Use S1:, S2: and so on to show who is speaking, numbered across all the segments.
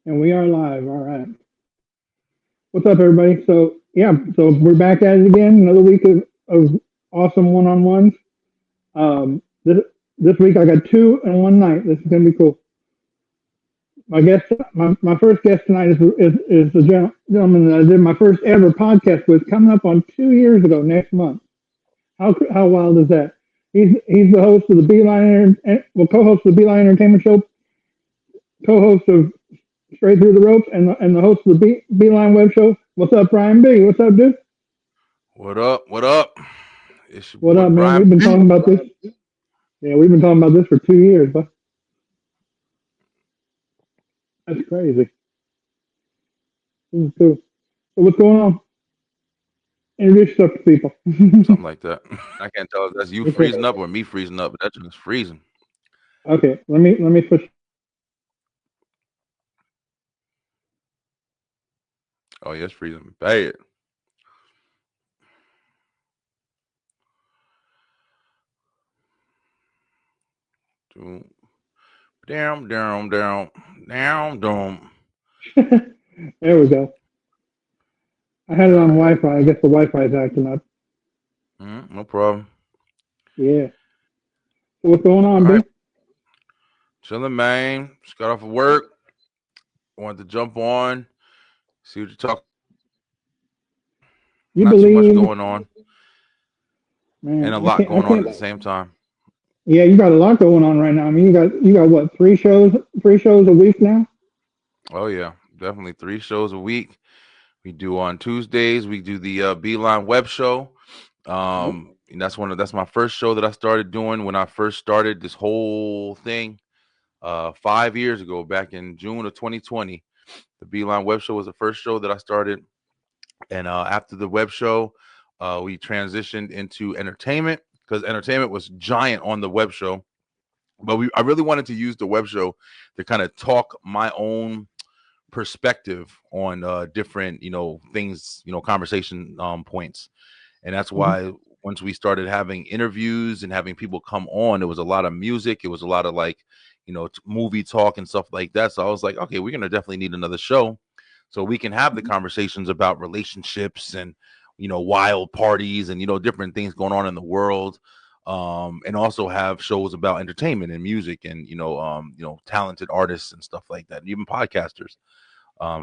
S1: And we are live. All right. What's up, everybody? So we're back at it again. Another week of awesome one-on-ones. This week I got two in one night. This is gonna be cool. My first guest tonight is the gentleman that I did my first ever podcast with, coming up on 2 years ago next month. How wild is that? He's the host of the co-host of the B-line Entertainment Show, co-host of Straight Through the Ropes, and the host of the B-line Webshow. What's up, Brian B? What's up, dude?
S2: What up? What up?
S1: It's your what up, man? Brian we've been talking about this. Yeah, we've been talking about this for 2 years, but that's crazy. This is cool. So what's going on? Introduce yourself to people.
S2: Something like that. I can't tell if that's you freezing up or me freezing up, but that's just freezing.
S1: Okay, let me switch.
S2: Oh, yes, freezing bad. Down.
S1: There we go. I had it on Wi-Fi. I guess the Wi-Fi is acting up.
S2: No problem.
S1: Yeah. So what's going on, dude?
S2: Chilling, man. Just got off of work. Wanted to jump on, see what you're talking. Not too much going on, man, and a lot going on at the same time.
S1: Yeah, you got a lot going on right now. I mean, you got what, three shows a week now?
S2: Oh yeah, definitely 3 shows a week. We do on Tuesdays. We do the B-line Webshow. And that's my first show that I started doing when I first started this whole thing 5 years ago, back in June of 2020. The B-line Webshow was the first show that I started, and after the web show, we transitioned into entertainment, because entertainment was giant on the web show. But I really wanted to use the web show to kind of talk my own perspective on different, things, conversation points. And that's why once we started having interviews and having people come on, it was a lot of music. It was a lot of movie talk and stuff like that. So I was like, okay, we're going to definitely need another show so we can have the conversations about relationships and, wild parties and, different things going on in the world. And also have shows about entertainment and music and, talented artists and stuff like that, and even podcasters.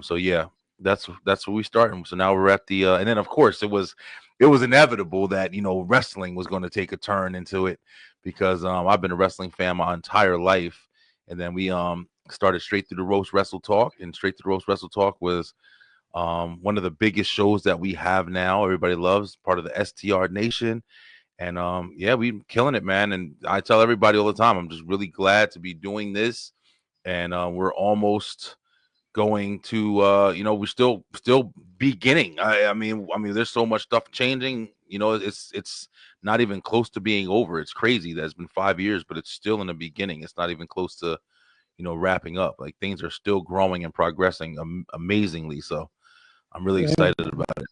S2: So yeah, that's where we started. So now we're at the and then of course it was inevitable that wrestling was going to take a turn into it, because I've been a wrestling fan my entire life. And then we started Straight Through the Ropes Wrestle Talk, and Straight Through the Ropes Wrestle Talk was one of the biggest shows that we have now. Everybody loves, part of the STR Nation. And yeah, we're killing it, man. And I tell everybody all the time, I'm just really glad to be doing this. And we're almost going to we're still beginning. I mean there's so much stuff changing. It's not even close to being over. It's crazy that it's been 5 years, but it's still in the beginning. It's not even close to wrapping up. Like, things are still growing and progressing amazingly. So I'm really excited about it.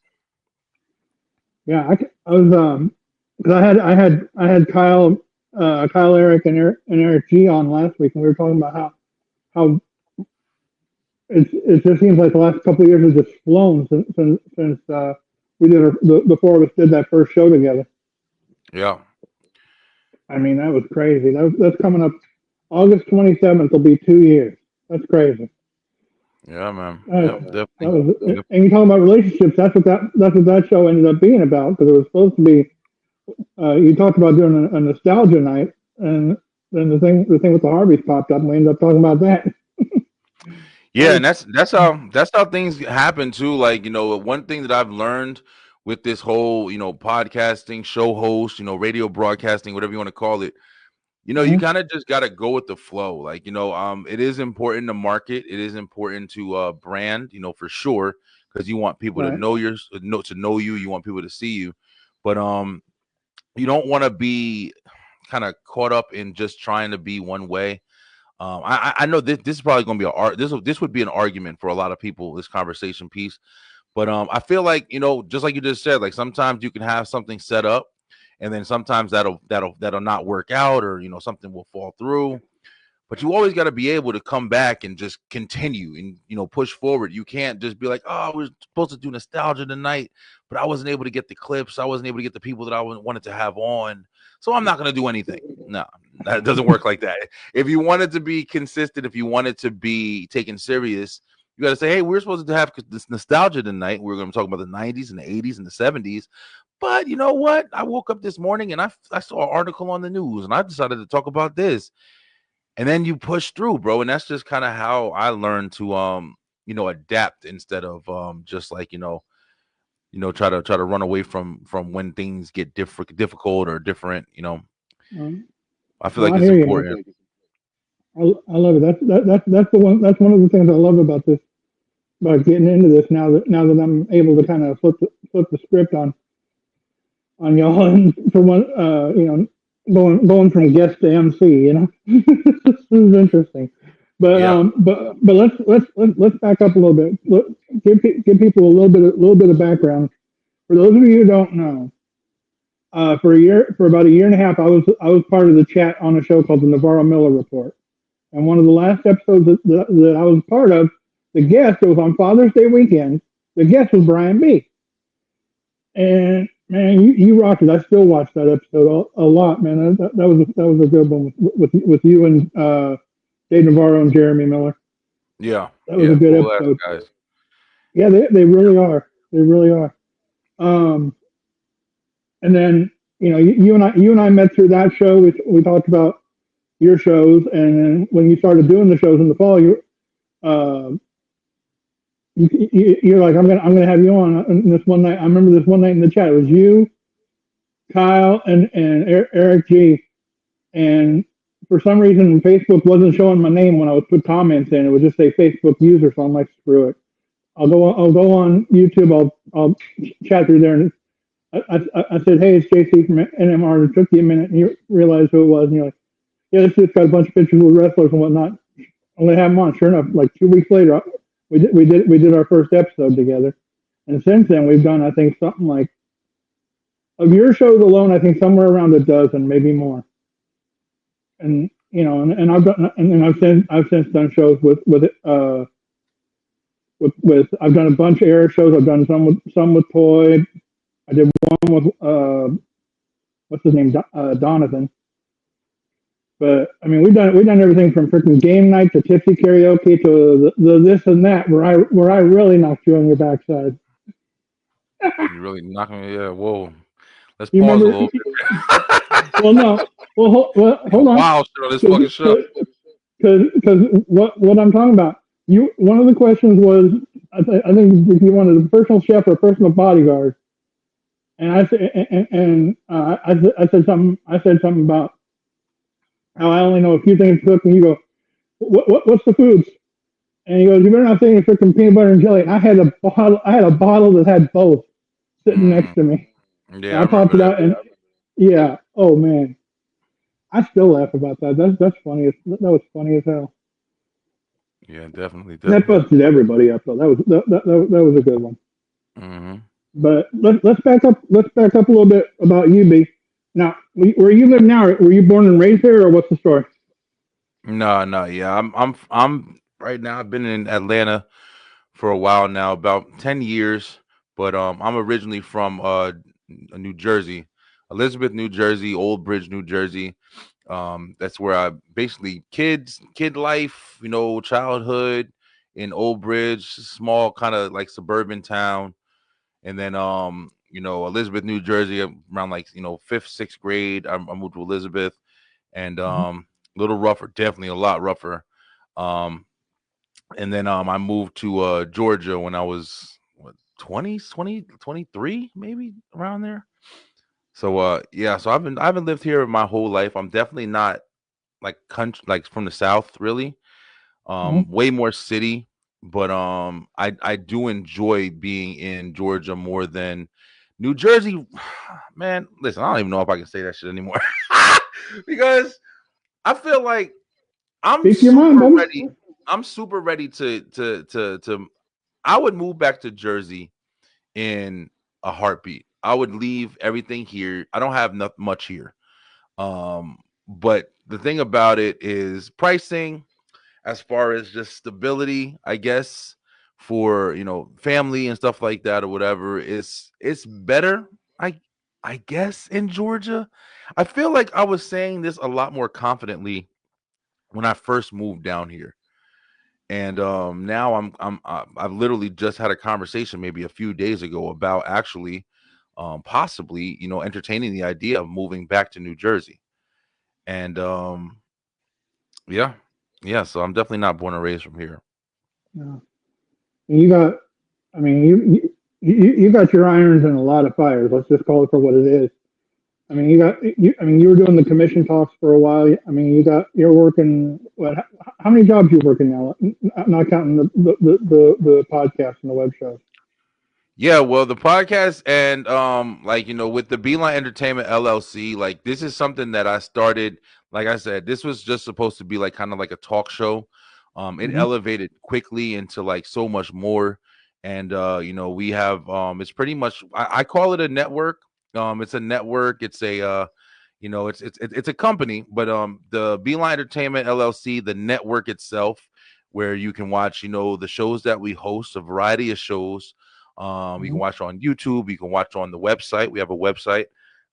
S1: Yeah, I was because I had Kyle, Eric, and Eric G on last week, and we were talking about how it just seems like the last couple of years has just flown since we did the four of us did that first show together.
S2: Yeah,
S1: I mean, that was crazy. That's coming up August 27th. Will be 2 years. That's crazy.
S2: Yeah, man. Definitely.
S1: And you talking about relationships? That's what that show ended up being about, because it was supposed to be. You talked about doing a nostalgia night, and then the thing with the Harveys popped up, and we ended up talking about that.
S2: Yeah, and that's how things happen too. Like, one thing that I've learned with this whole, podcasting, show host, radio broadcasting, whatever you want to call it, you kind of just got to go with the flow. Like, it is important to market. It is important to brand, for sure, because you want people to know you. You want people to see you, but you don't want to be kind of caught up in just trying to be one way. I know this is probably going to be this would be an argument for a lot of people, this conversation piece. But I feel like, just like you just said, like, sometimes you can have something set up, and then sometimes that'll not work out, or something will fall through. But you always got to be able to come back and just continue and push forward. You can't just be like, oh, we're supposed to do nostalgia tonight, but I wasn't able to get the clips. I wasn't able to get the people that I wanted to have on, so I'm not going to do anything. No, that doesn't work like that. If you wanted to be consistent, if you wanted to be taken serious, you got to say, hey, we're supposed to have this nostalgia tonight. We're going to talk about the 90s and the 80s and the 70s. But you know what? I woke up this morning and I saw an article on the news and I decided to talk about this. And then you push through, bro. And that's just kind of how I learned to adapt instead of just like, try to run away from when things get difficult or different,
S1: Um,
S2: I feel
S1: well,
S2: like
S1: I
S2: it's
S1: hear you, man.
S2: important.
S1: I love it. That's the one. That's one of the things I love about this, about getting into this now that I'm able to kind of flip the script on y'all and for one, going from guest to MC. This is interesting. But
S2: Yeah.
S1: let's back up a little bit. Give people a little bit of background. For those of you who don't know, for about a year and a half, I was part of the chat on a show called the Navarro Miller Report. And one of the last episodes that I was part of, the guest, it was on Father's Day weekend. The guest was Brian B. And man, you rocked it. I still watch that episode a lot, man. That was a good one with you and Dave Navarro and Jeremy Miller.
S2: Yeah.
S1: That was a
S2: Yeah.
S1: good
S2: Cool ass
S1: episode.
S2: guys.
S1: Yeah, they really are. They really are. Um, and then you and I met through that show. We talked about your shows, and then when you started doing the shows in the fall, uh, you're like, I'm gonna have you on. And this one night, I remember this one night in the chat. It was you, Kyle, and Eric G. And for some reason, Facebook wasn't showing my name when I would put comments in. It would just say Facebook user. So I'm like, screw it. I'll go on YouTube. I'll chat through there. And I said, hey, it's JC from NMR. It took you a minute, and you realized who it was. And you're like, yeah, this dude's got a bunch of pictures with wrestlers and whatnot. I'm gonna have him on. Sure enough, like 2 weeks later, we did our first episode together. And since then, we've done, I think, something like, of your shows alone, I think somewhere around a dozen, maybe more. And and I've since done shows with I've done a bunch of air shows. I've done some with Toy. I did one with what's his name, Donovan. But I mean, we've done everything from freaking game night to tipsy karaoke to the this and that, where I really knocked you on your backside.
S2: You really knocking me. Yeah. Whoa. Let's
S1: You
S2: pause a
S1: remember?
S2: little bit.
S1: Well, no. Well, hold on.
S2: Wow, shit on this fucking show.
S1: Because what I'm talking about, one of the questions was, I think if you wanted a personal chef or a personal bodyguard, and I said something about how I only know a few things to cook, and you go, what's the foods? And he goes, you better not say any freaking peanut butter and jelly. And I had a bottle that had both sitting next to me.
S2: Yeah,
S1: And
S2: I
S1: I popped
S2: remember
S1: it
S2: that.
S1: out, and yeah, oh man, I still laugh about that. That's funny. That was funny as hell.
S2: Yeah, definitely,
S1: That
S2: definitely.
S1: busted everybody up though. That was a good one.
S2: Mm-hmm.
S1: But let's back up. Let's back up a little bit about you, B. Now, where you live now, were you born and raised there, or what's the story?
S2: No, no, yeah. I'm right now. I've been in Atlanta for a while now, about 10 years. But I'm originally from New Jersey, Elizabeth, New Jersey, Old Bridge, New Jersey. That's where I basically kid life, childhood in Old Bridge, small kind of like suburban town. And then Elizabeth, New Jersey, around like fifth, sixth grade, I moved to Elizabeth, and
S1: Mhm.
S2: a little rougher, definitely a lot rougher. Um, and then I moved to Georgia when I was what 23 maybe around there. So yeah, so I haven't lived here my whole life. I'm definitely not like country, like from the South, really.
S1: Mhm.
S2: Way more city, but I do enjoy being in Georgia more than New Jersey. Man, listen, I don't even know if I can say that shit anymore because I feel like I'm
S1: Speak your mind,
S2: super
S1: buddy.
S2: ready. I'm super ready to I would move back to Jersey in a heartbeat. I would leave everything here. I don't have much here. Um But the thing about it is pricing, as far as just stability, I guess, for family and stuff like that or whatever, it's better. I guess in Georgia. I feel like I was saying this a lot more confidently when I first moved down here. And now I've literally just had a conversation maybe a few days ago about actually possibly entertaining the idea of moving back to New Jersey. And yeah, yeah. So I'm definitely not born and raised from here.
S1: No. You got, I mean, you got your irons in a lot of fires. Let's just call it for what it is. I mean, I mean, you were doing the commission talks for a while. I mean, you're working. What? How many jobs you working now? Not counting the podcast and the web shows.
S2: Yeah, well, the podcast and like with the Beeline Entertainment LLC, like this is something that I started. Like I said, this was just supposed to be like kind of like a talk show. It
S1: Hmm.
S2: elevated quickly into like so much more, and we have it's pretty much I call it a network. It's a network. It's a it's a company, but the Beeline Entertainment LLC, the network itself, where you can watch the shows that we host, a variety of shows. You can
S1: Hmm.
S2: watch on YouTube. You can watch on the website. We have a website,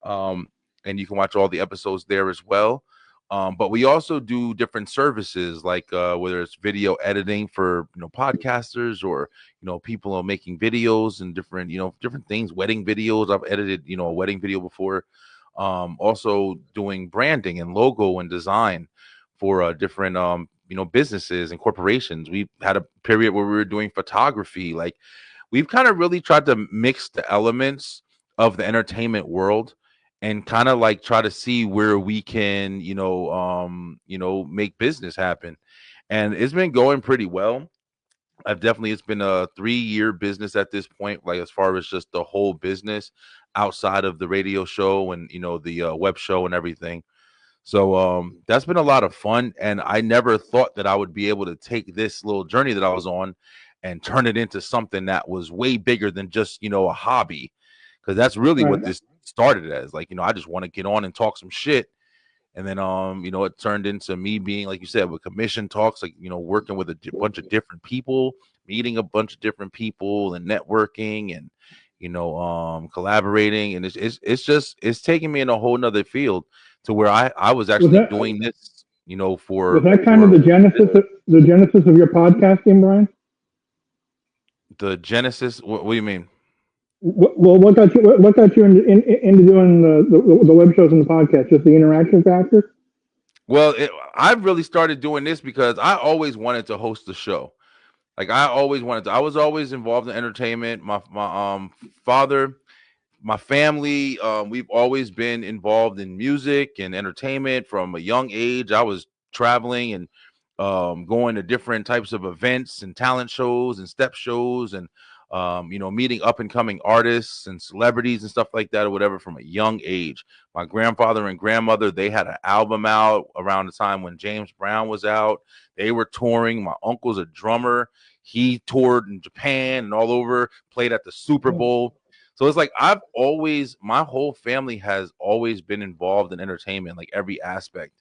S2: um, and you can watch all the episodes there as well. But we also do different services, like whether it's video editing for podcasters, or people are making videos and different different things, wedding videos. I've edited a wedding video before. Also doing branding and logo and design for different businesses and corporations. We had a period where we were doing photography. Like we've kind of really tried to mix the elements of the entertainment world and kind of like try to see where we can make business happen. And it's been going pretty well. I've definitely it's been a 3-year business at this point, like as far as just the whole business outside of the radio show and the web show and everything. So that's been a lot of fun, and I never thought that I would be able to take this little journey that I was on and turn it into something that was way bigger than just a hobby, because that's really what
S1: Right.
S2: this started as. Like I just want to get on and talk some shit, and then it turned into me being, like you said, with commission talks, like working with a bunch of different people, meeting a bunch of different people and networking and collaborating, and it's just it's taking me in a whole nother field to where I was
S1: Was
S2: actually
S1: that
S2: doing this
S1: was
S2: for
S1: that kind of the genesis of your podcasting, Brian?
S2: the genesis. What do you mean?
S1: Well, what got you into doing the web shows and the podcast? Just the interaction factor?
S2: Well, I really started doing this because I always wanted to host a show. Like I always wanted to. I was always involved in entertainment. My father, my family, we've always been involved in music and entertainment from a young age. I was traveling and going to different types of events and talent shows and step shows, and meeting up and coming artists and celebrities and stuff like that or whatever from a young age. My grandfather and grandmother, they had an album out around the time when James Brown was out. They were touring. My uncle's a drummer. He toured in Japan and all over, played at the Super Bowl. So it's like my whole family has always been involved in entertainment, like every aspect.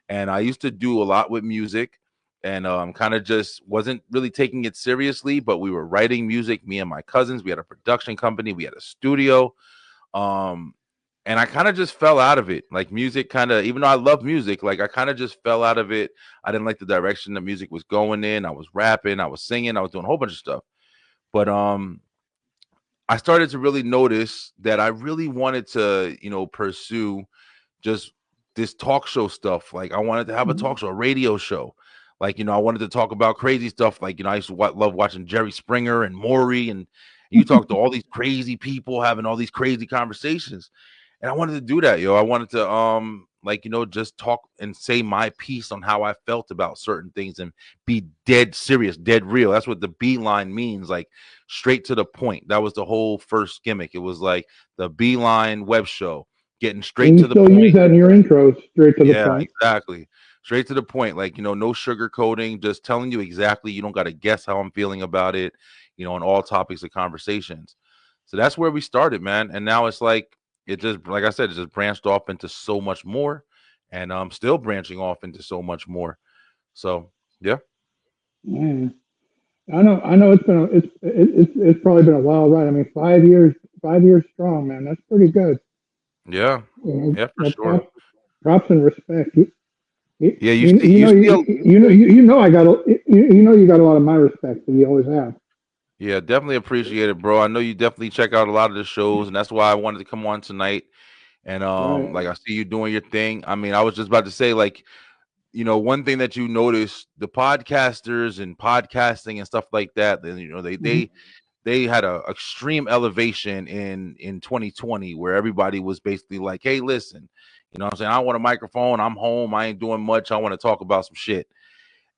S2: And I used to do a lot with music, and kind of just wasn't really taking it seriously, but we were writing music, me and my cousins. We had a production company, we had a studio. Um, and I kind of just fell out of it. Like music kind of, even though I love music, like I kind of just fell out of it. I didn't like the direction the music was going in. I was rapping, I was singing, I was doing a whole bunch of stuff. But I started to really notice that I really wanted to, pursue just this talk show stuff. Like I wanted to have a talk show, a radio show. Like, I wanted to talk about crazy stuff. Like, I used to love watching Jerry Springer and Maury, and you talk to all these crazy people having all these crazy conversations. And I wanted to do that, yo. I wanted to like, just talk and say my piece on how I felt about certain things and be dead serious, dead real. That's what the B-line means, like straight to the point. That was the whole first gimmick. It was like the B-line web show, getting straight
S1: And you
S2: to the
S1: still use
S2: point.
S1: that in your intros, straight to the
S2: Yeah,
S1: point.
S2: exactly. Straight to the point. Like, no sugarcoating, just telling you exactly. You don't got to guess how I'm feeling about it, on all topics of conversations. So that's where we started, man. And now it's like, it just, like I said, it just branched off into so much more. and still branching off into so much more. So yeah,
S1: Man, I know it's been it's probably been a wild ride. I mean, 5 years, 5 years strong, man. That's pretty good.
S2: yeah,
S1: You know,
S2: yeah, for
S1: no
S2: sure.
S1: props and respect.
S2: Yeah,
S1: You know I got you got a lot of my respect, and you always have.
S2: yeah, definitely appreciate it, bro. I know you definitely check out a lot of the shows, and that's why I wanted to come on tonight. And
S1: Right.
S2: like I see you doing your thing. I mean, I was just about to say, like, one thing that you notice, the podcasters and podcasting and stuff like that, then
S1: Hmm.
S2: they had a extreme elevation in 2020 where everybody was basically like, hey, listen, what I'm saying, I want a microphone, I'm home, I ain't doing much, I want to talk about some shit.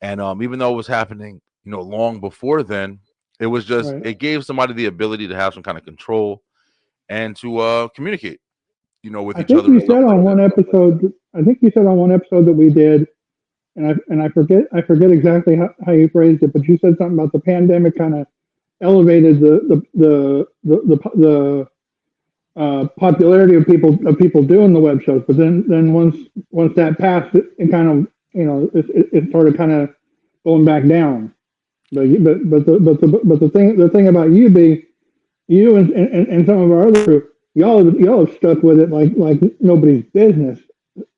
S2: And even though it was happening, long before then, it was just,
S1: Right.
S2: it gave somebody the ability to have some kind of control and to communicate, with
S1: I
S2: each
S1: think
S2: other and
S1: you
S2: stuff
S1: said
S2: like
S1: on
S2: that.
S1: one episode. I think you said on one episode that we did, and I forget exactly how you phrased it, but you said something about the pandemic kind of elevated the popularity of people doing the web shows. But then once that passed, it kind of it started kind of going back down. The thing about you being you and some of our other crew, y'all have stuck with it like nobody's business.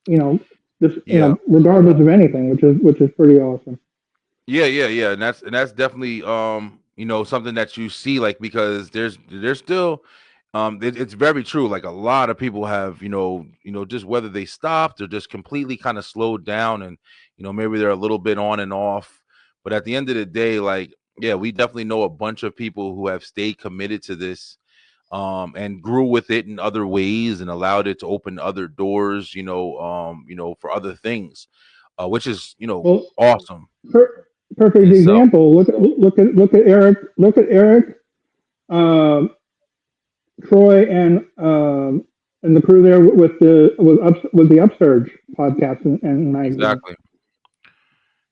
S1: You know, just
S2: Yeah.
S1: regardless of anything, which is pretty awesome.
S2: Yeah, and that's definitely something that you see, like, because there's still it's very true. Like, a lot of people have, just whether they stopped or just completely kind of slowed down, and maybe they're a little bit on and off, but at the end of the day, like, yeah, we definitely know a bunch of people who have stayed committed to this, and grew with it in other ways and allowed it to open other doors, for other things, which is,
S1: Well,
S2: awesome
S1: per,
S2: in
S1: perfect
S2: itself.
S1: example. Look at Eric. Look at Eric, um, Troy, and the crew there with the Upsurge podcast and magazine.
S2: Exactly.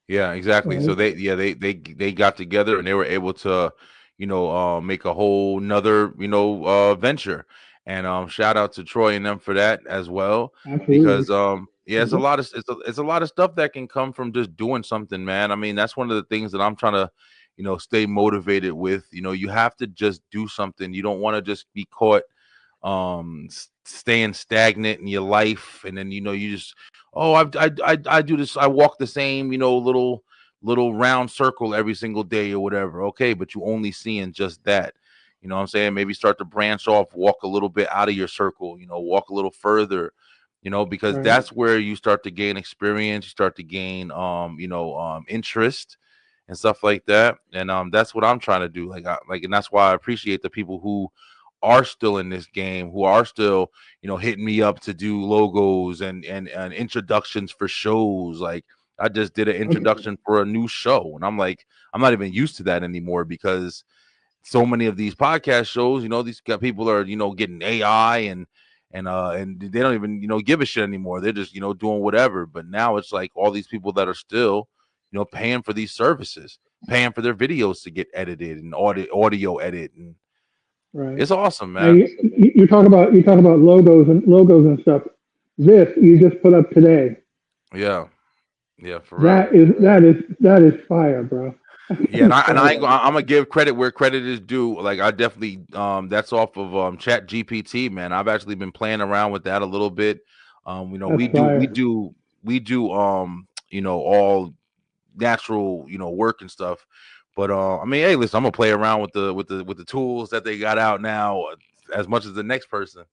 S2: Yeah, exactly. So
S1: So,
S2: they got together and they were able to, make a whole nother, venture. And shout out to Troy and them for that as well,
S1: absolutely.
S2: because yeah, it's a lot of stuff that can come from just doing something, man. I mean, that's one of the things that I'm trying to, stay motivated with. You have to just do something. You don't want to just be caught staying stagnant in your life, and then you just, oh, I do this, I walk the same, little round circle every single day or whatever. Okay, but you only seeing just that. What I'm saying? Maybe start to branch off, walk a little bit out of your circle, walk a little further, because
S1: Right.
S2: that's where you start to gain experience, you start to gain interest and stuff like that. And that's what I'm trying to do. And that's why I appreciate the people who are still in this game, who are still, hitting me up to do logos and introductions for shows. Like, I just did an
S1: Okay.
S2: introduction for a new show, and I'm like, I'm not even used to that anymore, because so many of these podcast shows, these people are, getting AI, and they don't even, give a shit anymore. They're just, doing whatever. But now it's like all these people that are still, paying for these services, paying for their videos to get edited and audio edit, and
S1: Right.
S2: it's awesome,
S1: Now
S2: man.
S1: you talk about logos and stuff. This you just put up today.
S2: Yeah, yeah, for real.
S1: That is fire, bro.
S2: Yeah, and
S1: That's fire.
S2: I'm gonna give credit where credit is due. Like, I definitely, that's off of Chat GPT, man. I've actually been playing around with that a little bit.
S1: That's fire.
S2: all natural, work and stuff. But I mean, hey, listen, I'm gonna play around with the tools that they got out now, as much as the next person.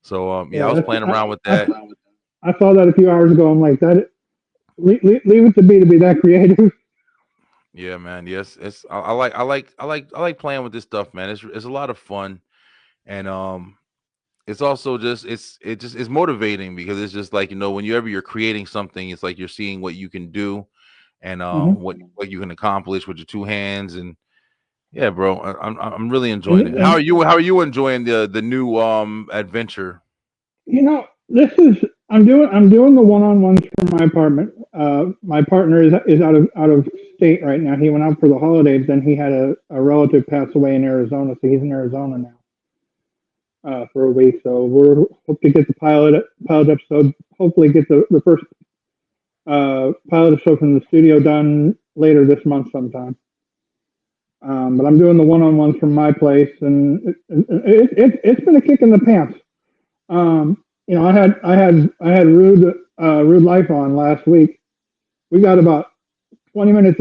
S2: So yeah, I
S1: Yeah,
S2: was playing around with
S1: I,
S2: that.
S1: I saw that a few hours ago. I'm like that. Leave it to me to be that creative.
S2: Yeah, man. Yes, I like playing with this stuff, man. It's a lot of fun, and it's also just, it just is motivating, because it's just like, whenever you're creating something, it's like you're seeing what you can do, and
S1: Hmm.
S2: what you can accomplish with your two hands. And yeah, bro, I'm really enjoying it.
S1: And
S2: How are you enjoying the new adventure?
S1: this is I'm doing the one-on-ones from my apartment. My partner is out of state right now. He went out for the holidays. Then he had a relative pass away in Arizona, so he's in Arizona now. for a week. So we're hope to get the pilot episode. Hopefully, get the first pilot episode from the studio done later this month sometime. But I'm doing the one-on-ones from my place, and it's been a kick in the pants. I had Rude Life on last week. We got about 20 minutes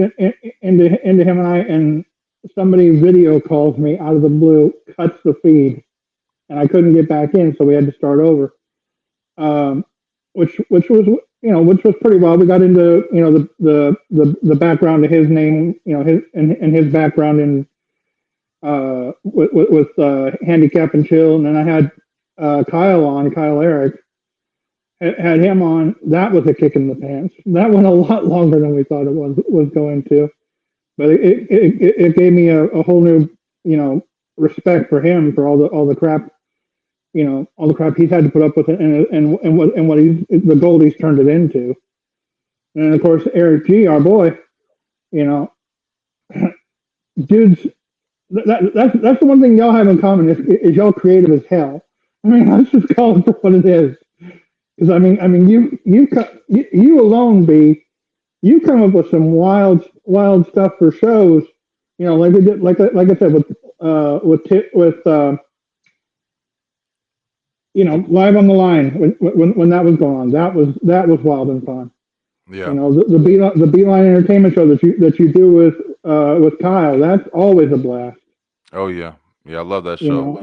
S1: into him and I, and somebody video calls me out of the blue, cuts the feed, and I couldn't get back in, so we had to start over. Which was pretty well. We got into the background of his name, his background in with handicap and chill, and then I had Kyle Eric, had him on. That was a kick in the pants. That went a lot longer than we thought it was going to, but it gave me a whole new respect for him for all the crap all the crap he's had to put up with it, and what the gold he's turned it into. And of course, Eric G, our boy, dudes, that's the one thing y'all have in common is y'all creative as hell. I mean, let's just call it for what it is. Because you alone, B, you come up with some wild stuff for shows. Like we did, like I said with Live on the Line when that was going on. That was wild and fun.
S2: Yeah.
S1: The B-line Entertainment show that you do with Kyle. That's always a blast.
S2: Oh yeah, I love that show.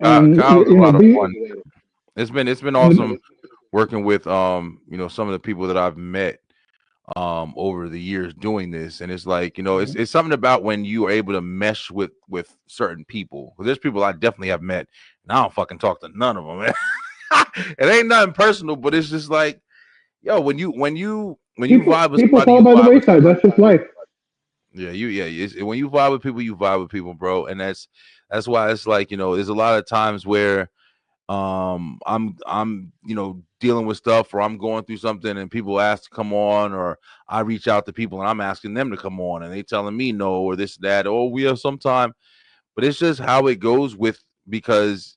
S1: Kyle's
S2: a lot of fun. It's been awesome working with some of the people that I've met over the years doing this, and it's like it's something about when you are able to mesh with certain people. Because there's people I definitely have met, and I don't fucking talk to none of them. Man. It ain't nothing personal, but it's just like, yo, when you vibe with
S1: people
S2: somebody,
S1: fall by the wayside. That's just life.
S2: Yeah, when you vibe with people, bro, and that's why it's like there's a lot of times where I'm dealing with stuff, or I'm going through something and people ask to come on, or I reach out to people and I'm asking them to come on and they telling me no, or this, that, or we have some time. But it's just how it goes because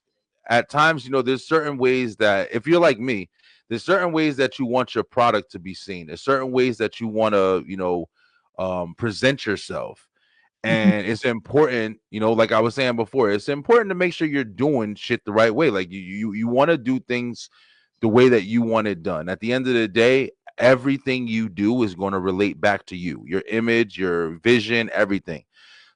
S2: at times, there's certain ways that if you're like me, there's certain ways that you want your product to be seen. There's certain ways that you want to, present yourself. And it's important, like I was saying before, it's important to make sure you're doing shit the right way. Like you want to do things the way that you want it done. At the end of the day, everything you do is going to relate back to you, your image, your vision, everything.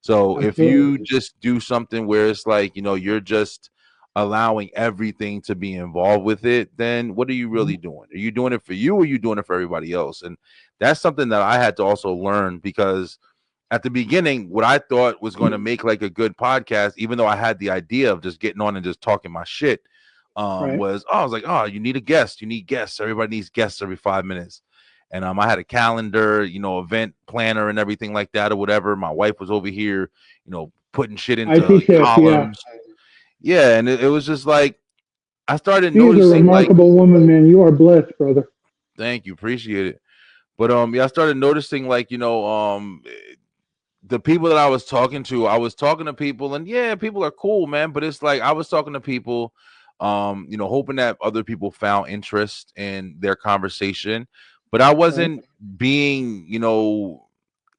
S2: So if you just do something where it's like, you're just allowing everything to be involved with it, then what are you really doing? Are you doing it for you, or are you doing it for everybody else? And that's something that I had to also learn, because at the beginning, what I thought was going to make like a good podcast, even though I had the idea of just getting on and just talking my shit, I was like, you need a guest. You need guests. Everybody needs guests every 5 minutes. And I had a calendar, event planner and everything like that or whatever. My wife was over here, putting shit into columns. Yeah, and it was just like I started noticing.
S1: She's a remarkable woman, man. You are blessed, brother.
S2: Thank you, appreciate it. But I started noticing like the people that I was talking to people, and yeah, people are cool, man. But it's like I was talking to people, hoping that other people found interest in their conversation, but I wasn't being,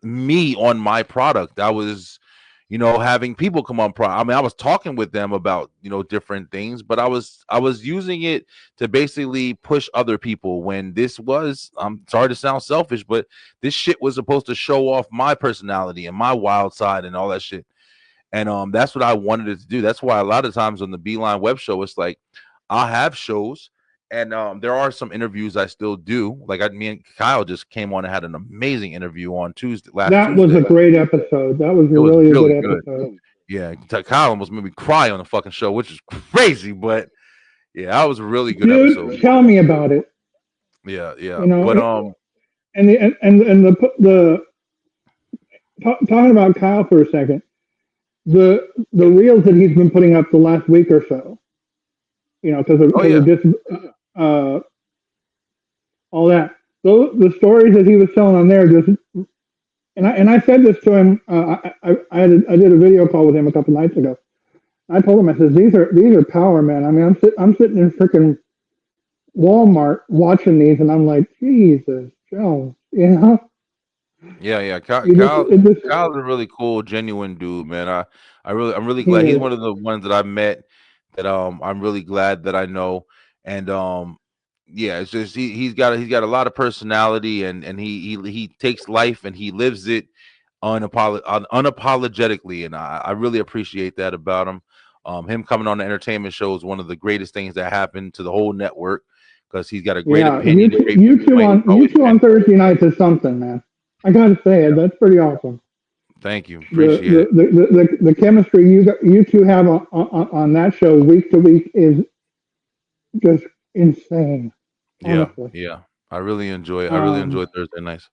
S2: me on my product. I was, having people come on. I was talking with them about, different things, but I was using it to basically push other people when this was, I'm sorry to sound selfish, but this shit was supposed to show off my personality and my wild side and all that shit. And that's what I wanted it to do. That's why a lot of times on the B-line Web Show, it's like I'll have shows, and there are some interviews I still do. Like me and Kyle just came on and had an amazing interview on Tuesday.
S1: That was a great episode. That was really a good episode.
S2: Yeah, Kyle almost made me cry on the fucking show, which is crazy. But yeah, that was a really good episode.
S1: Tell me about it.
S2: Yeah. But
S1: talking about Kyle for a second, the reels that he's been putting up the last week or so, because of just all that. The stories that he was telling on there, and I said this to him. I did a video call with him a couple nights ago, I told him, I says, these are power, man. I mean, I'm sitting in freaking Walmart watching these, and I'm like, Jesus, Jones, you know,
S2: Yeah, yeah.
S1: it just,
S2: Kyle's a really cool, genuine dude, man. I'm really
S1: he
S2: glad he's
S1: is,
S2: one of the ones that I've met that I'm really glad that I know. And yeah, it's just he's got a lot of personality, and he takes life and he lives it unapologetically, and I really appreciate that about him. Him coming on the entertainment show is one of the greatest things that happened to the whole network because he's got a great
S1: yeah.
S2: opinion, great viewpoint. It's
S1: You
S2: always
S1: two
S2: been.
S1: on Thursday nights is something, man. I gotta say it. That's pretty awesome.
S2: Thank you, appreciate it.
S1: The chemistry you two have on that show week to week is just insane,
S2: Yeah,
S1: honestly.
S2: yeah. I really enjoy it. I really
S1: Um,
S2: enjoy Thursday nights.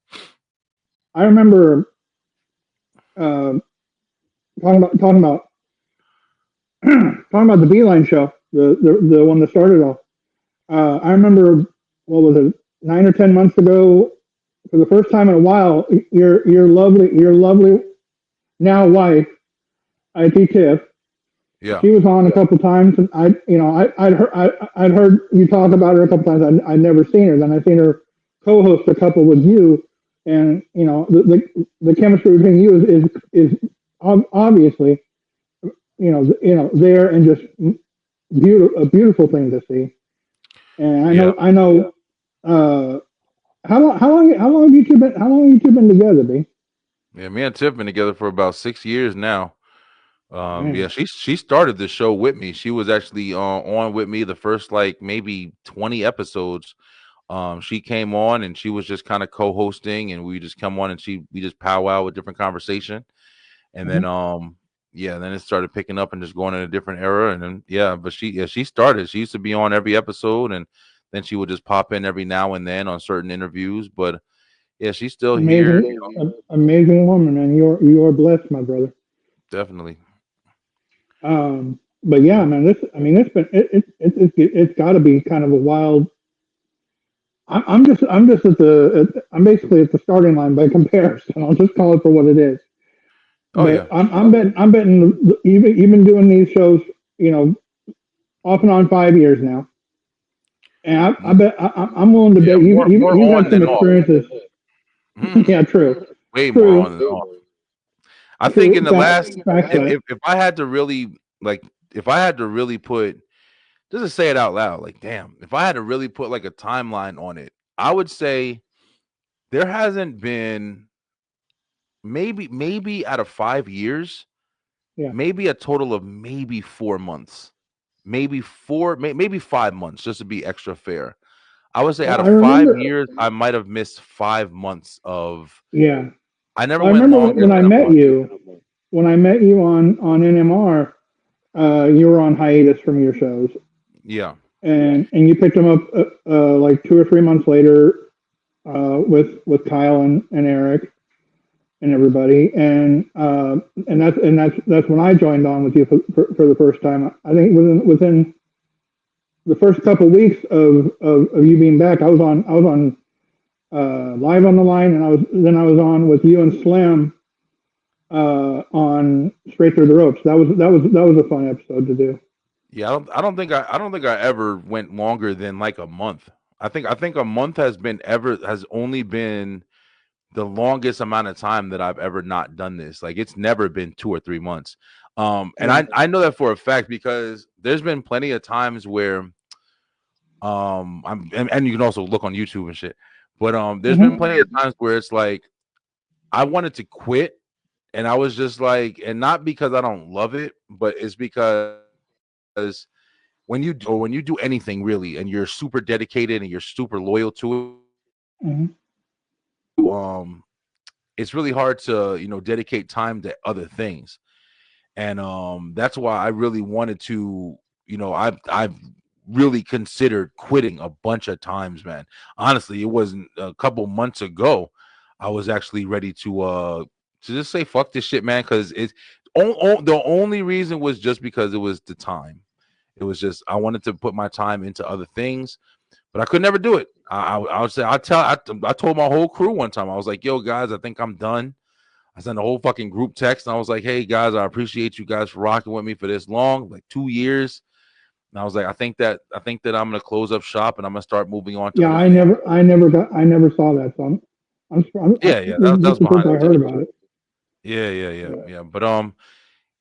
S1: I remember uh, talking about talking about the Beeline show, the one that started off. I remember what was it, 9 or 10 months ago, for the first time in a while, your lovely now wife, IT Tiff.
S2: Yeah.
S1: She was on a couple times, and I'd heard you talk about her a couple times. I'd never seen her. Then I seen her co-host a couple with you, and the chemistry between you is obviously there, and just a beautiful thing to see. And
S2: Yeah.
S1: I know. Uh, how long have you two been together, B?
S2: Yeah. Me and Tiff been together for about 6 years now. Yeah,
S1: Man.
S2: she started the show with me. She was actually on with me the first like maybe 20 episodes. She came on and she was just kind of co-hosting, and we just come on and we just powwow with different conversation. And then
S1: Mhm.
S2: yeah, then it started picking up and just going in a different era. And then yeah, but she started. She used to be on every episode, and then she would just pop in every now and then on certain interviews. But yeah, she's still here.
S1: Amazing, amazing woman, and you're blessed, my brother.
S2: Definitely.
S1: But yeah,
S2: Yeah.
S1: man, I mean, it's got to be kind of a wild. I'm basically at the starting line by comparison. I'll just call it for what it is.
S2: Oh
S1: But
S2: yeah.
S1: I'm betting you've been doing these shows, you know, off and on 5 years now, and I
S2: M-
S1: bet I'm willing to
S2: Yeah,
S1: bet
S2: more
S1: you've had
S2: on
S1: some
S2: than off.
S1: experiences. Yeah, true,
S2: Way more on
S1: true,
S2: than off. I think in
S1: true.
S2: the last,
S1: Fact that.
S2: if I had to really like, if I had to really put, just to say it out loud, like, damn, if I had to really put like a timeline on it, I would say there hasn't been maybe out of 5 years,
S1: Yeah.
S2: maybe a total of maybe 4 months, maybe maybe 5 months, just to be extra fair. I would say
S1: Well,
S2: out
S1: I
S2: of five
S1: remember.
S2: years, I might have missed 5 months of.
S1: Yeah.
S2: I never
S1: Well, I
S2: went
S1: remember
S2: longer
S1: when I
S2: than a
S1: met
S2: month.
S1: you. When I met you on NMR, you were on hiatus from your shows,
S2: Yeah.
S1: and you picked them up like 2 or 3 months later with Kyle and Eric and everybody, and that's when I joined on with you for the first time. I think within the first couple of weeks of you being back, I was on live on the line, and I was on with you and Slim on Straight Through the Ropes. That was a fun episode to do.
S2: Yeah, I don't think I ever went longer than like a month. I think a month has only been the longest amount of time that I've ever not done this. Like it's never been 2 or 3 months. And
S1: Yeah.
S2: I know that for a fact because there's been plenty of times where and you can also look on YouTube and shit. But there's been
S1: Hmm.
S2: plenty of times where it's like I wanted to quit, and I was just like, and not because I don't love it, but it's because when you do anything really and you're super dedicated and you're super loyal to it,
S1: Hmm.
S2: it's really hard to dedicate time to other things. And that's why I really wanted to, I've really considered quitting a bunch of times, man. Honestly, it wasn't a couple months ago I was actually ready to just say fuck this shit, man, because the only reason was just because it was the time. It was just I wanted to put my time into other things, but I could never do it. I would say I told my whole crew one time, I was like, yo guys, I think I'm done. I sent a whole fucking group text, and I was like, "Hey guys, I appreciate you guys for rocking with me for this long, like 2 years." And I was like, I think that I'm gonna close up shop and I'm gonna start moving on to
S1: Yeah,
S2: other things.
S1: I never saw that. So
S2: Yeah, yeah,
S1: this
S2: that
S1: is
S2: was
S1: the first
S2: behind
S1: I
S2: the
S1: heard
S2: scenes.
S1: about it.
S2: Yeah, yeah, yeah,
S1: Yeah.
S2: yeah. But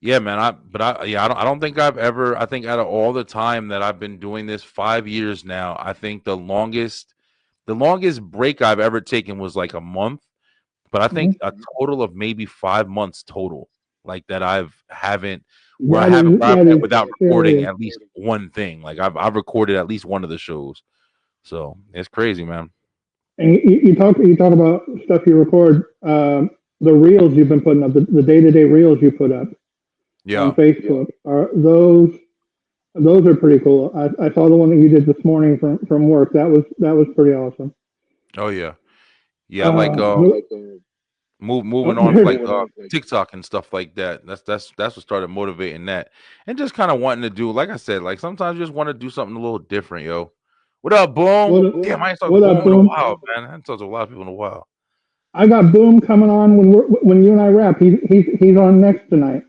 S2: yeah, man. I don't think I've ever. I think out of all the time that I've been doing this, 5 years now, I think the longest break I've ever taken was like a month. But I think
S1: Mhm.
S2: a total of maybe 5 months total, like that where I
S1: That
S2: haven't
S1: is
S2: where I've
S1: that
S2: went
S1: is
S2: without recording
S1: serious.
S2: at least one thing. Like I've recorded at least one of the shows. So it's crazy, man.
S1: And you talk about stuff you record. The reels you've been putting up, the day to day reels you put up on
S2: Yeah.
S1: Facebook are those are pretty cool. I saw the one that you did this morning from work. That was pretty awesome.
S2: Oh yeah. Yeah. Like
S1: Uh, no,
S2: moving on to
S1: there's,
S2: like TikTok and stuff like that. That's what started motivating that, and just kind of wanting to do. Like I said, like sometimes you just want to do something a little different, yo. What up, Boom? Damn, I ain't talked to
S1: what up,
S2: Boom in a
S1: Boom?
S2: while, man. I ain't talked to a lot of people in a while.
S1: I got Boom coming on when you and I rap. He's on next tonight.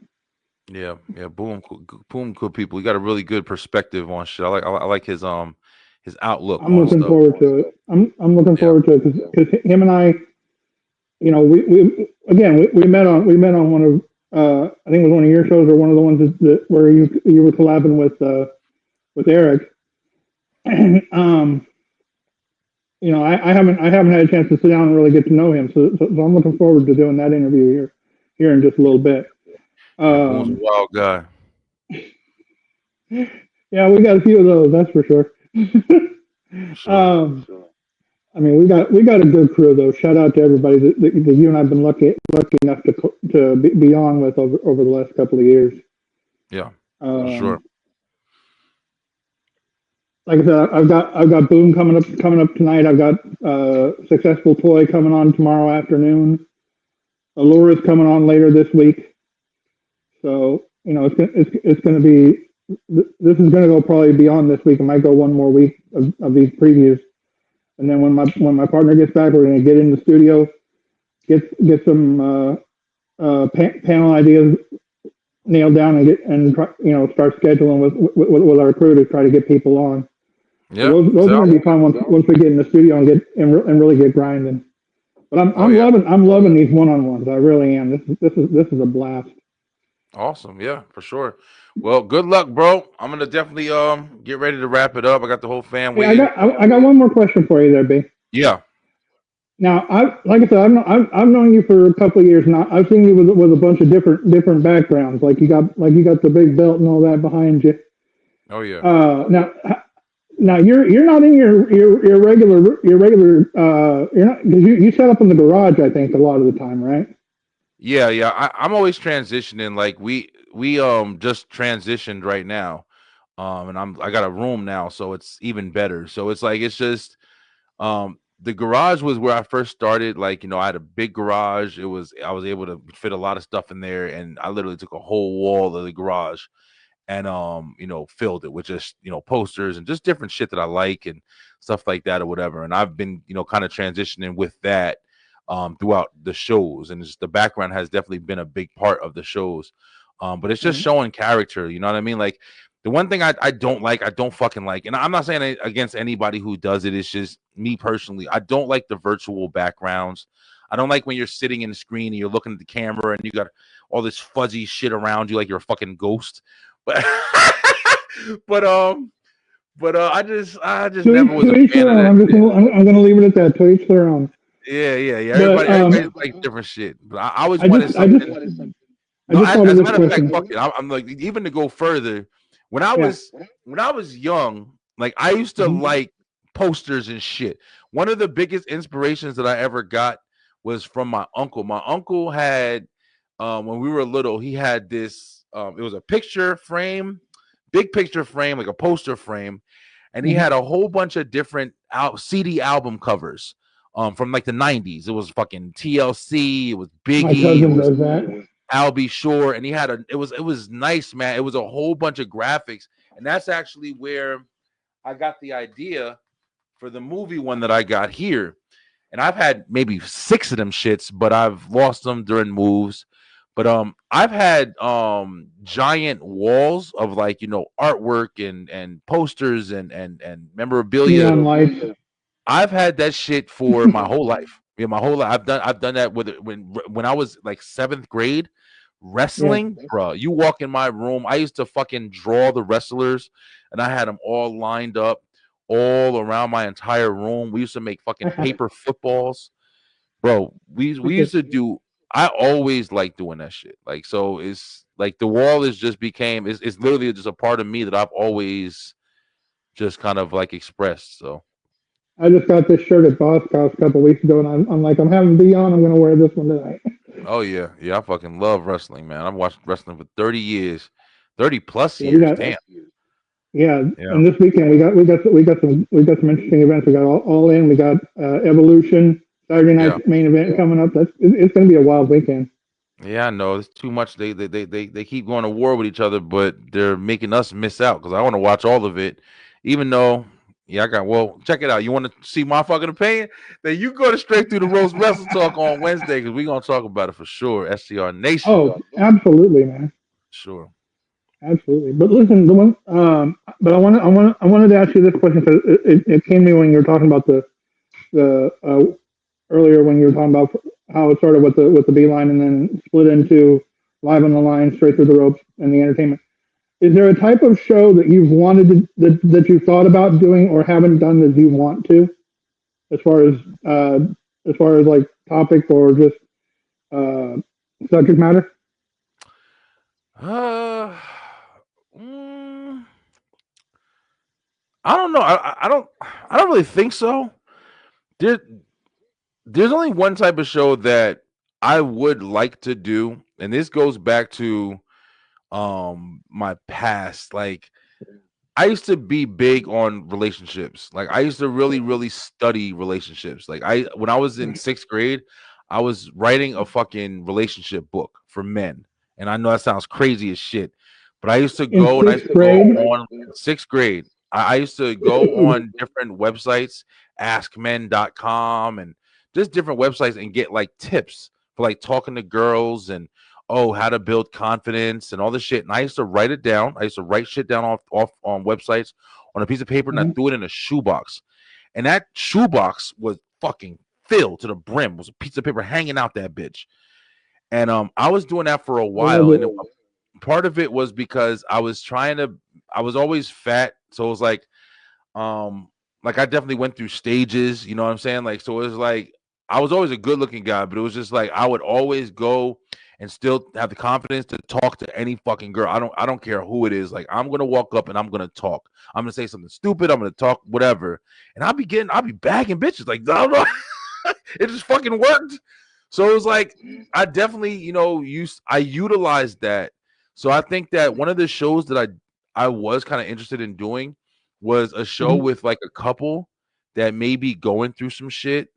S2: Yeah, yeah. Boom, cool people. He got a really good perspective on shit. I like his outlook
S1: I'm
S2: on
S1: looking
S2: stuff.
S1: forward to it. I'm looking
S2: Yeah,
S1: forward to it because him and I, we again we met on one of I think it was one of your shows or one of the ones where you were collabing with Eric. um, I haven't had a chance to sit down and really get to know him, so I'm looking forward to doing that interview here in just a little bit.
S2: yeah. Boom's a
S1: Um,
S2: wild guy.
S1: yeah, we got a few of those, that's for sure.
S2: For sure.
S1: um, I mean, we got a good crew though. Shout out to everybody that you and I've been lucky enough to be on with over the last couple of years.
S2: Yeah, for sure.
S1: Um, like I said, I've got Boom coming up tonight. I've got Successful Toy coming on tomorrow afternoon. Allura's coming on later this week. So it's going to be this is going to go probably beyond this week. It might go one more week of these previews, and then when my partner gets back, we're going to get in the studio, get some panel ideas nailed down, and start scheduling with our crew to try to get people on. So
S2: Yeah.
S1: those are
S2: So
S1: going to be fun once we get in the studio and really get grinding. But
S2: oh yeah.
S1: I'm loving these one on ones. I really am. This is a blast.
S2: Awesome. Yeah, for sure. Well, good luck, bro. I'm gonna definitely get ready to wrap it up. I got the whole fam
S1: Hey,
S2: waiting.
S1: I got one more question for you there, B.
S2: Yeah.
S1: Now, like I said, I've known you for a couple of years now. I've seen you with a bunch of different backgrounds. Like you got the big belt and all that behind you.
S2: Oh yeah.
S1: Now you're not in your regular you're not because you set up in the garage. I think a lot of the time, right?
S2: Yeah, yeah. I'm always transitioning. Like we just transitioned right now. And I got a room now, so it's even better. So it's like it's just the garage was where I first started. Like, I had a big garage. I was able to fit a lot of stuff in there, and I literally took a whole wall of the garage and filled it with just posters and just different shit that I like and stuff like that or whatever. And I've been kind of transitioning with that throughout the shows, and the background has definitely been a big part of the shows. But it's just
S1: Mhm.
S2: showing character, you know what I mean? Like the one thing I don't like, I don't fucking like, and I'm not saying it against anybody who does it. It's just me personally. I don't like the virtual backgrounds. I don't like when you're sitting in the screen and you're looking at the camera and you got all this fuzzy shit around you like you're a fucking ghost. But but I just never was
S1: To
S2: a
S1: each
S2: fan
S1: their
S2: of
S1: own.
S2: that shit.
S1: I'm gonna leave it at that. To each their own.
S2: Yeah.
S1: But
S2: Everybody likes different shit. But I always
S1: I
S2: wanted
S1: just I just
S2: something.
S1: I
S2: No,
S1: just thought of
S2: as a
S1: this
S2: matter of fact,
S1: question.
S2: fuck it. I'm like, even to go further. When I
S1: Yeah.
S2: was when I was young, like I used to
S1: Mhm.
S2: like posters and shit. One of the biggest inspirations that I ever got was from my uncle. My uncle had when we were little, he had this it was a picture frame, big picture frame, like a poster frame, and he
S1: Mhm.
S2: had a whole bunch of different CD album covers from like the 90s. It was fucking TLC, it was
S1: My
S2: Biggie, it
S1: cousin
S2: was
S1: does that.
S2: Al B. Shore, and he had it was nice, man. It was a whole bunch of graphics, and that's actually where I got the idea for the movie one that I got here. and I've had maybe 6 of them shits, but I've lost them during moves. But I've had giant walls of like artwork and posters and memorabilia.
S1: Neon lights.
S2: I've had that shit for my whole life. Yeah, my whole life. I've done that with it when I was like 7th grade.
S1: Yeah.
S2: Wrestling, bro. You walk in my room. I used to fucking draw the wrestlers, and I had them all lined up all around my entire room. We used to make fucking paper footballs, bro. We used to do. I always liked doing that shit. Like so, it's like the wall is just became. It's literally just a part of me that I've always just kind of like expressed. So.
S1: I just got this shirt at Boss Cost a couple weeks ago, and I'm like, I'm having B on. I'm going to wear this one tonight.
S2: Oh yeah, yeah. I fucking love wrestling, man. I've watched wrestling for 30 years, 30 plus
S1: Yeah, we
S2: years.
S1: got
S2: Damn.
S1: yeah,
S2: Yeah,
S1: and this weekend we got some interesting events. We got all in. We got Evolution Saturday
S2: yeah,
S1: night main event coming up. It's going to be a wild weekend.
S2: yeah. I know it's too much. They keep going to war with each other, but they're making us miss out because I want to watch all of it, even though. Yeah, I got. Well, check it out. You want to see my fucking opinion? Then you go to straight through the roast wrestle talk on Wednesday because we're gonna talk about it for sure. SCR Nation,
S1: Oh, absolutely, man,
S2: sure.
S1: absolutely. But listen, the one, but I wanted to ask you this question because it came to me when you were talking about the earlier when you were talking about how it started with the Beeline and then split into live on the line, straight through the ropes, and the entertainment. Is there a type of show that you've wanted to, that you thought about doing or haven't done that you want to, as far as uh, as far as like topic or just uh, subject matter?
S2: Uh, mm, I don't know. I don't really think so. There, there's only one type of show that I would like to do, and this goes back to my past. Like I used to be big on relationships. Like I used to really study relationships. Like I when I was in 6th grade, I was writing a fucking relationship book for men. And I know that sounds crazy as shit, but I used to
S1: In
S2: go and I used
S1: sixth
S2: to go
S1: grade,
S2: on 6th grade. I used to go on different websites, askmen.com and just different websites and get like tips for like talking to girls and how to build confidence and all this shit. And I used to write it down. I used to write shit down off on websites on a piece of paper and I
S1: Mhm.
S2: threw it in a shoebox. And that shoebox was fucking filled to the brim. It was a piece of paper hanging out that bitch. And I was doing that for a
S1: I love
S2: while.
S1: it.
S2: And part of it was because I was always fat. So it was um, like I definitely went through stages, you know what I'm saying? Like, so it was like I was always a good looking guy, but it was just like I would always go and still have the confidence to talk to any fucking girl. I don't care who it is. Like I'm gonna walk up and I'm gonna talk. I'm gonna say something stupid. I'm gonna talk whatever, and I'll be bagging bitches. Like I don't know, it just fucking worked. So it was like I definitely I utilized that. So I think that one of the shows that I was kind of interested in doing was a show
S1: Mhm.
S2: with like a couple that may be going through some shit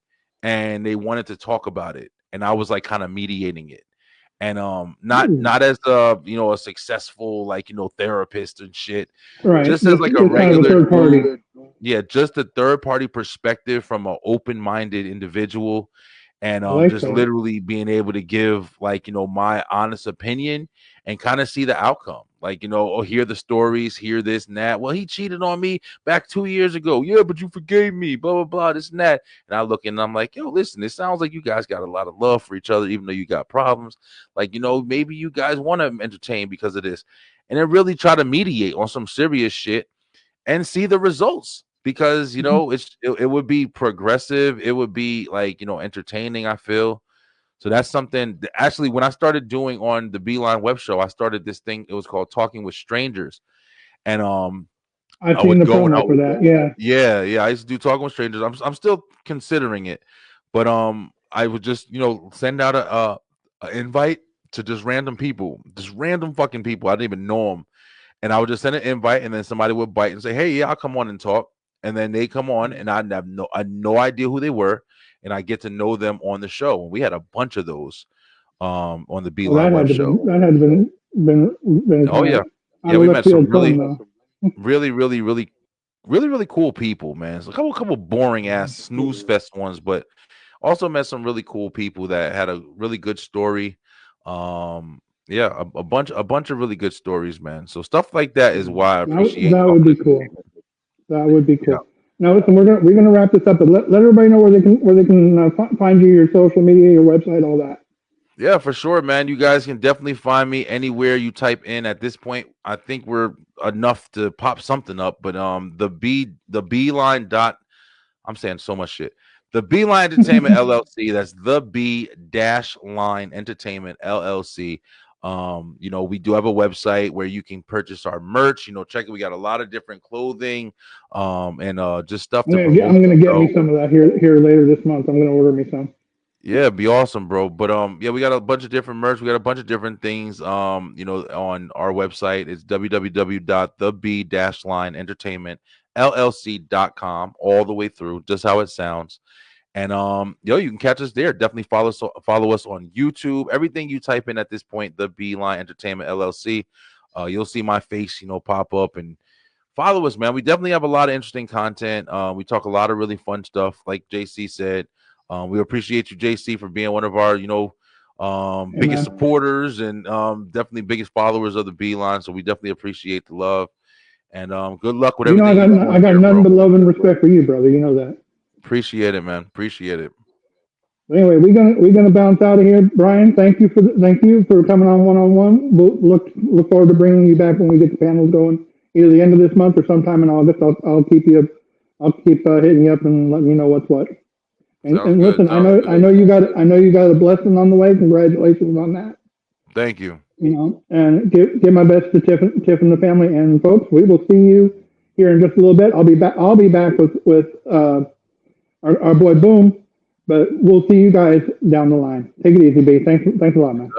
S2: and they wanted to talk about it and I was like kind of mediating it and
S1: Ooh.
S2: not as a successful like therapist and shit,
S1: Right,
S2: just as like a
S1: just kind of a
S2: regular
S1: third party.
S2: dude. Yeah, just a third party perspective from an open-minded individual and
S1: I like
S2: just
S1: that.
S2: literally being able to give like my honest opinion and kind of see the outcome, like or hear the stories, hear this and that. Well, he cheated on me back 2 years ago. Yeah, but you forgave me, blah blah blah, this and that. And I look and I'm like, yo, listen, it sounds like you guys got a lot of love for each other, even though you got problems. Like maybe you guys want to entertain because of this, and then really try to mediate on some serious shit and see the results because
S1: Mhm.
S2: it would be progressive, it would be like entertaining, I feel. So that's something actually when I started doing on the Beeline Web Show, I started this thing. It was called Talking with Strangers, and
S1: I've
S2: I
S1: seen
S2: would
S1: the
S2: go and
S1: promo for that. Yeah.
S2: yeah, I used to do Talking with Strangers. I'm still considering it, but I would just send out a invite to just random people, just random fucking people. I didn't even know them, and I would just send an invite, and then somebody would bite and say, "Hey, yeah, I'll come on and talk." And then they come on, and I had no idea who they were, and I get to know them on the show. And we had a bunch of those on the
S1: Well,
S2: Beeline Web Show.
S1: that had to been
S2: Oh yeah,
S1: out
S2: yeah,
S1: of
S2: we
S1: left
S2: met some
S1: field fun though.
S2: really cool people, man. It's a couple boring ass snooze fest ones, but Also met some really cool people that had a really good story. Yeah, a bunch of really good stories, man. So stuff like that is why I appreciate
S1: That
S2: y'all
S1: would
S2: for
S1: be
S2: this.
S1: cool. That would be
S2: Yeah.
S1: cool. Now, listen, we're gonna wrap this up, but let everybody know where they can find you, your social media, your website, all that.
S2: Yeah, for sure, man. You guys can definitely find me anywhere you type in. At this point, I think we're enough to pop something up. But the Beeline dot. I'm saying so much shit. The Beeline Entertainment LLC. That's the B dash line Entertainment LLC. We do have a website where you can purchase our merch. Check it. We got a lot of different clothing, and just stuff to promote
S1: I'm gonna
S2: the
S1: get me
S2: show.
S1: some of that here later this month. I'm gonna order me some.
S2: Yeah, be awesome, bro. But yeah, we got a bunch of different merch. We got a bunch of different things. On our website. It's www.theb-line entertainment llc.com, all the way through, just how it sounds. And you can catch us there. Definitely follow us on YouTube. Everything you type in at this point, the Beeline Entertainment LLC, you'll see my face, pop up, and follow us, man. We definitely have a lot of interesting content. We talk a lot of really fun stuff, like JC said. We appreciate you, JC, for being one of our,
S1: Hey,
S2: biggest
S1: man.
S2: supporters and definitely biggest followers of the Beeline. So we definitely appreciate the love and good luck with
S1: You know,
S2: everything you're
S1: I
S2: doing
S1: got
S2: there,
S1: nothing
S2: bro.
S1: but love and respect for you, brother. You know that.
S2: Appreciate it, man. Appreciate it.
S1: But anyway, we're gonna bounce out of here, Brian. Thank you for coming on one. We'll look forward to bringing you back when we get the panels going, either the end of this month or sometime in August. I'll keep hitting you up and letting you know what's what.
S2: Sounds
S1: And
S2: good.
S1: listen,
S2: Sounds good.
S1: I know you got a blessing on the way. Congratulations on that.
S2: Thank you.
S1: And give my best to Tiff and the family. And folks, we will see you here in just a little bit. I'll be back with our boy Boom, but we'll see you guys down the line. Take it easy, B. Thanks a lot, man.